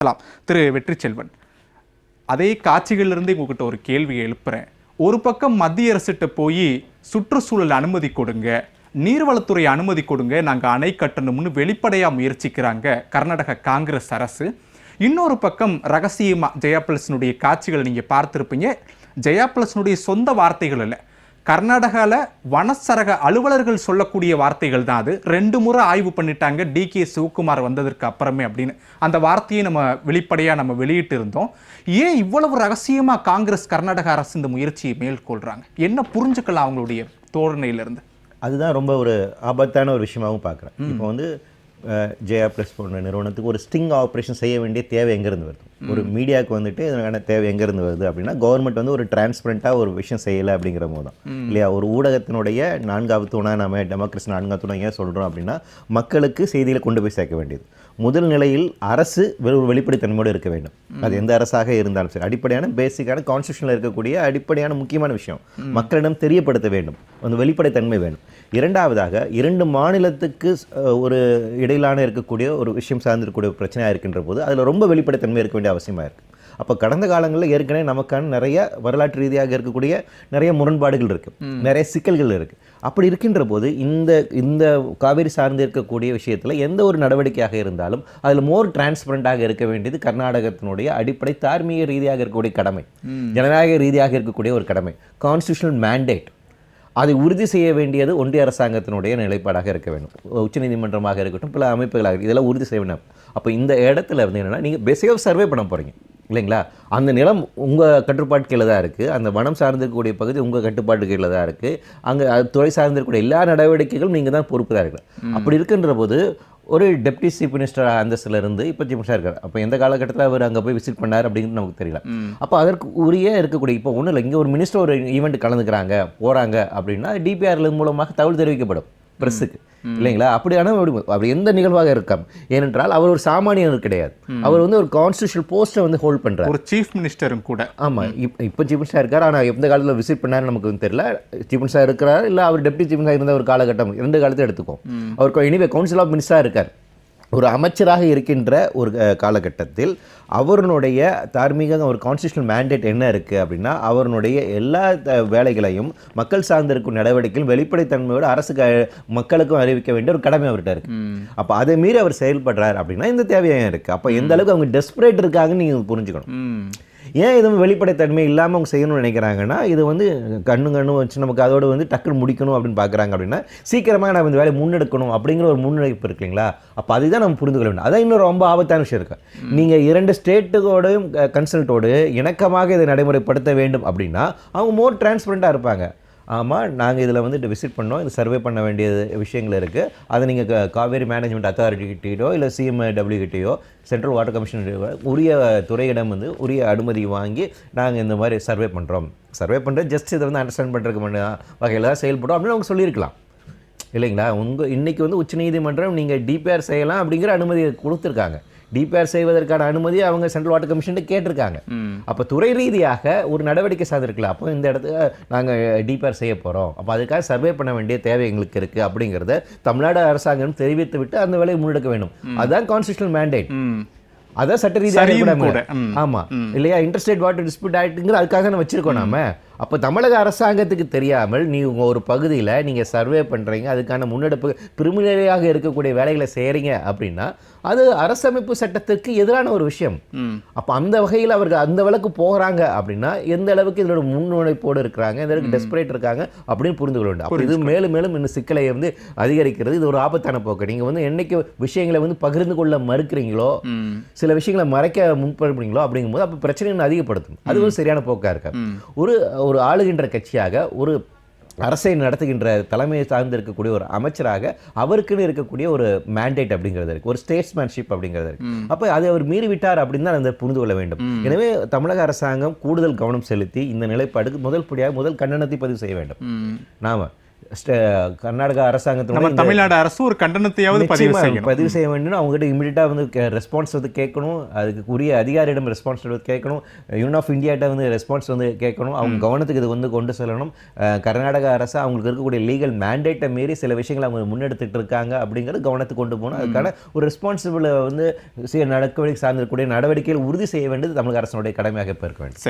திரு வெற்றிச்செல்வன், அதே காட்சிகளிலிருந்து உங்ககிட்ட ஒரு கேள்வியை எழுப்புறேன். ஒரு பக்கம் மத்திய அரசிட்ட போய் சுற்றுச்சூழல் அனுமதி கொடுங்க, நீர்வளத்துறை அனுமதி கொடுங்க, நாங்கள் அணை கட்டணும்னு வெளிப்படையாக முயற்சிக்கிறாங்க கர்நாடக காங்கிரஸ் அரசு. இன்னொரு பக்கம் ரகசியமாக ஜெயாபிளஸனுடைய காட்சிகளை நீங்கள் பார்த்துருப்பீங்க. ஜெயாபிளஸனுடைய சொந்த வார்த்தைகள் இல்லை, கர்நாடகாவில் வனச்சரக அலுவலர்கள் சொல்லக்கூடிய வார்த்தைகள் தான் அது. 2 முறை ஆய்வு பண்ணிட்டாங்க DK சிவகுமார் வந்ததற்கு அப்புறமே அப்படின்னு அந்த வார்த்தையை நம்ம வெளிப்படையாக நம்ம வெளியிட்டு இருந்தோம். ஏன் இவ்வளவு ரகசியமாக காங்கிரஸ் கர்நாடக அரசு இந்த முயற்சியை மேற்கொள்கிறாங்க? என்ன புரிஞ்சுக்கலாம் அவங்களுடைய தோரணையிலிருந்து? அதுதான் ரொம்ப ஒரு ஆபத்தான ஒரு விஷயமாகவும் பார்க்குறேன். இப்போ வந்து ஜெயாபிளஸ் போன்ற நிறுவனத்துக்கு ஒரு ஸ்டிங் ஆப்ரேஷன் செய்ய வேண்டிய தேவை எங்கேருந்து வருது? ஒரு மீடியாவுக்கு வந்துட்டு இதற்கான தேவை எங்கேருந்து வருது அப்படின்னா, கவர்மெண்ட் வந்து ஒரு டிரான்ஸ்பரண்ட்டாக ஒரு விஷயம் செய்யலை அப்படிங்கிற போது தான் இல்லையா? ஒரு ஊடகத்தினுடைய 4வது தூணாக நம்ம டெமோக்ரஸி 4வது தூணாக ஏன் சொல்கிறோம் அப்படின்னா, மக்களுக்கு செய்தியில் கொண்டு போய் சேர்க்க வேண்டியது. முதல் நிலையில் அரசு வெளிப்படைத்தன்மையோடு இருக்க வேண்டும். அது எந்த அரசாக இருந்தாலும் சரி, அடிப்படையான பேசிக்கான கான்ஸ்டியூஷனில் இருக்கக்கூடிய அடிப்படையான முக்கியமான விஷயம் மக்களிடம் தெரியப்படுத்த வேண்டும், அந்த வெளிப்படைத்தன்மை வேண்டும். இரண்டாவதாக 2 மாநிலத்துக்கு ஒரு இடையிலான இருக்கக்கூடிய ஒரு விஷயம் சார்ந்திருக்கக்கூடிய பிரச்சனையாக இருக்கின்ற போது அதில் ரொம்ப வெளிப்படைத்தன்மை இருக்க வேண்டிய அவசியமாக இருக்குது. அப்போ கடந்த காலங்களில் ஏற்கனவே நமக்கான நிறைய வரலாற்று ரீதியாக இருக்கக்கூடிய நிறைய முரண்பாடுகள் இருக்குது, நிறைய சிக்கல்கள் இருக்குது. அப்படி இருக்கின்ற போது இந்த காவேரி சார்ந்து இருக்கக்கூடிய விஷயத்தில் எந்த ஒரு நடவடிக்கையாக இருந்தாலும் அதில் மோர் டிரான்ஸ்பரண்டாக இருக்க வேண்டியது கர்நாடகத்தினுடைய அடிப்படை தார்மீக ரீதியாக இருக்கக்கூடிய கடமை, ஜனநாயக ரீதியாக இருக்கக்கூடிய ஒரு கடமை, கான்ஸ்டியூஷனல் மேண்டேட். அதை உறுதி செய்ய வேண்டியது ஒன்றிய அரசாங்கத்தினுடைய நிலைப்பாடாக இருக்க வேண்டும். உச்சநீதிமன்றமாக இருக்கட்டும், பல அமைப்புகளாக இதெல்லாம் உறுதி செய்ய வேண்டும். அப்போ இந்த இடத்துல இருந்து என்னென்னா, நீங்கள் பேசிக்காக சர்வே பண்ண போகிறீங்க இல்லைங்களா? அந்த நிலம் உங்கள் கட்டுப்பாட்டு கீழே தான் இருக்குது, அந்த வனம் சார்ந்திருக்கக்கூடிய பகுதி உங்கள் கட்டுப்பாட்டு கீழே தான் இருக்குது, அங்கே துறை சார்ந்திருக்கக்கூடிய எல்லா நடவடிக்கைகளும் நீங்கள் தான் பொறுப்புதார்கள். அப்படி இருக்கின்ற போது ஒரு டெப்டி சீஃப் மினிஸ்டர் அந்தஸ்திலிருந்து இப்போ சீஃப் மினிஸ்டர் இருக்கார். அப்போ எந்த காலகட்டத்தில் அவர் அங்கே போய் விசிட் பண்ணார் அப்படிங்கிறது நமக்கு தெரியல. அப்போ அதற்கு உரிய இருக்கக்கூடிய இப்போ ஒன்றும் இல்லை, இங்கே ஒரு மினிஸ்டர் ஒரு ஈவெண்ட் கலந்துக்கிறாங்க போகிறாங்க அப்படின்னா DPRL மூலமாக தகவல் தெரிவிக்கப்படும் பிரஸுக்கு இல்லைங்களா? அப்படி எந்த நிகழ்வாக இருக்காம். ஏனென்றால் அவர் ஒரு சாமானியர் கிடையாது, அவர் வந்து ஒரு கான்ஸ்டியூஷனல் போஸ்ட்டை வந்து ஹோல்ட் பண்ணுறார், ஒரு சீஃப் மினிஸ்டரும் கூட. ஆமாம், இப்போ சீஃப் மினிஸ்டர் இருக்கார். ஆனால் எந்த காலத்தில் விசிட் பண்ணார் நமக்கு தெரியல. சீஃப் மினிஸ்டர் இருக்கிறார், இல்லை அவர் டெப்டி சீஃப் மினிஸ்டர் இருந்த ஒரு காலகட்டம் 2 காலத்தை எடுத்துக்கும். அவர் எனிவே கவுன்சில் ஆஃப் மினிஸ்டராக இருக்கார். ஒரு அமைச்சராக இருக்கின்ற ஒரு காலகட்டத்தில் அவருடைய தார்மீக ஒரு கான்ஸ்டியூஷனல் மேண்டேட் என்ன இருக்குது அப்படின்னா, அவருடைய எல்லா வேலைகளையும் மக்கள் சார்ந்திருக்கும் நடவடிக்கைகள் வெளிப்படைத்தன்மையோடு அரசுக்கு மக்களுக்கும் அறிவிக்க வேண்டிய ஒரு கடமை அவர்கிட்ட இருக்குது. அப்போ அதை மீறி அவர் செயல்படுறார் அப்படின்னா இந்த தேவையாக இருக்குது. அப்போ எந்த அளவுக்கு அவங்க டெஸ்பரேட் இருக்காங்கன்னு நீங்கள் புரிஞ்சுக்கணும். ஏன் இதுவும் வெளிப்படைத்தன்மை இல்லாமல் அவங்க செய்யணும்னு நினைக்கிறாங்கன்னா, இது வந்து கண்ணு வச்சு நமக்கு அதோடு வந்து டக்குன்னு முடிக்கணும் அப்படின்னு பார்க்குறாங்க. அப்படின்னா சீக்கிரமாக நம்ம இந்த வேலையை முன்னெடுக்கணும் அப்படிங்கிற ஒரு முன்னெடுப்பு இருக்கு இல்லைங்களா? அப்போ அதுதான் நம்ம புரிந்து கொள்ள வேண்டும். அதான் இன்னும் ரொம்ப ஆபத்தான விஷயம் இருக்குது. நீங்கள் 2 ஸ்டேட்டுகளோடையும் கன்சல்ட்டோடு இணக்கமாக இதை நடைமுறைப்படுத்த வேண்டும் அப்படின்னா அவங்க மோர் டிரான்ஸ்பரண்ட்டாக இருப்பாங்க. ஆமாம், நாங்கள் இதில் வந்து விசிட் பண்ணோம், இது சர்வே பண்ண வேண்டிய விஷயங்கள் இருக்குது, அதை நீங்கள் காவேரி மேனேஜ்மெண்ட் அத்தாரிட்டிகிட்டேயோ இல்லை CMW கிட்டேயோ சென்ட்ரல் வாட்டர் கமிஷன் உரிய துறையிடம் வந்து உரிய அனுமதி வாங்கி நாங்கள் இந்த மாதிரி சர்வே பண்ணுறோம் ஜஸ்ட் இதை வந்து அண்டர்ஸ்டாண்ட் பண்ணுறதுக்கு வகையில் தான் செயல்படும் அப்படின்னு அவங்க சொல்லியிருக்கலாம் இல்லைங்களா? இன்றைக்கி வந்து உச்சநீதிமன்றம் நீங்கள் DPR செய்யலாம் அப்படிங்கிற அனுமதி கொடுத்துருக்காங்க. DPR செய்வதற்கான அனுமதி அவங்க சென்ட்ரல் வாட்டர் கமிஷன் கேட்டிருக்காங்க. அப்போ துறை ரீதியாக ஒரு நடவடிக்கை சார்ந்திருக்கலாம். அப்போ இந்த இடத்துல நாங்கள் DPR செய்ய போகிறோம், அப்போ அதுக்காக சர்வே பண்ண வேண்டிய தேவை எங்களுக்கு இருக்குது அப்படிங்கிறத தமிழ்நாடு அரசாங்கம் தெரிவித்து விட்டு அந்த வேலையை முன்னெடுக்க வேண்டும். அதுதான் கான்ஸ்டியூஷனல் மேண்டேட், அதான் சட்ட ரீதியாக. ஆமாம் இல்லையா? இன்டர்ஸ்டேட் வாட்டர் டிஸ்பியூட் ஆக்ட்ங்கிற அதுக்காக நம்ம வச்சிருக்கோம் நாம. அப்போ தமிழக அரசாங்கத்துக்கு தெரியாமல் நீங்கள் ஒரு பகுதியில் நீங்கள் சர்வே பண்ணுறீங்க, அதுக்கான முன்னெடுப்பு பிரிமினரியாக இருக்கக்கூடிய வேலைகளை செய்கிறீங்க அப்படின்னா அது அரசமைப்பு சட்டத்திற்கு எதிரான ஒரு விஷயம். அப்போ அந்த வகையில் அவர்கள் அந்த வழக்கு போகிறாங்க அப்படின்னா எந்த அளவுக்கு இதோட முன்னுழைப்போடு இருக்கிறாங்க, எந்த அளவுக்கு டெஸ்பரேட் இருக்காங்க அப்படின்னு புரிந்து கொள்ள வேண்டும். அப்போ இது மேலும் மேலும் இந்த சிக்கலை வந்து அதிகரிக்கிறது. இது ஒரு ஆபத்தான போக்கு. நீங்கள் வந்து என்னைக்கு விஷயங்களை வந்து பகிர்ந்து கொள்ள மறுக்கிறீங்களோ, சில விஷயங்களை மறைக்க முன்படுறீங்களோ அப்படிங்கும்போது அப்போ பிரச்சனைகளை அதிகப்படுத்தும். அது ஒரு சரியான போக்காக இருக்கு. ஒரு ஆளுகின்ற கட்சியாக, ஒரு அரசை நடத்துகின்ற தலைமையை சார்ந்து இருக்கக்கூடிய ஒரு அமைச்சராக அவருக்குன்னு இருக்கக்கூடிய ஒரு மேண்டேட் அப்படிங்கிறது இருக்குது, ஒரு ஸ்டேட்ஸ்மேன்ஷிப் அப்படிங்கிறது இருக்குது. அப்போ அதை அவர் மீறிவிட்டார் அப்படின்னு தான் அதை புரிந்து கொள்ள வேண்டும். எனவே தமிழக அரசாங்கம் கூடுதல் கவனம் செலுத்தி இந்த நிலைப்பாடுக்கு முதல் கண்டனத்தை பதிவு செய்ய வேண்டும். நாம கர்நாடகா அரசாங்கத்தோட நம்ம தமிழ்நாடு அரசு ஒரு கண்டனத்தையாவது பதிவு செய்யணும். பதிவு செய்ய வேண்டும். அவங்ககிட்ட இமீடியட்டாக வந்து ரெஸ்பான்ஸ் வந்து கேட்கணும். அதுக்கு உரிய அதிகாரியிடம் ரெஸ்பான்ஸ் கேட்கணும். யூனியன் ஆஃப் இந்தியாட்ட வந்து ரெஸ்பான்ஸ் வந்து கேட்கணும். அவங்க கவனத்துக்கு இது வந்து கொண்டு செல்லணும். கர்நாடகா அரசு அவங்களுக்கு இருக்கக்கூடிய லீகல் மேண்டேட்டை மீறி சில விஷயங்களை அவங்க முன்னெடுத்துட்டு இருக்காங்க அப்படிங்கிறது கவனத்துக்கு கொண்டு போகணும். அதுக்கான ஒரு ரெஸ்பான்சிபிள் வந்து நடவடிக்கை சார்ந்திருக்கக்கூடிய நடவடிக்கைகள் உறுதி செய்ய வேண்டியது தமிழக அரசனுடைய கடமையாக இப்போ இருக்க வேண்டும். சரி.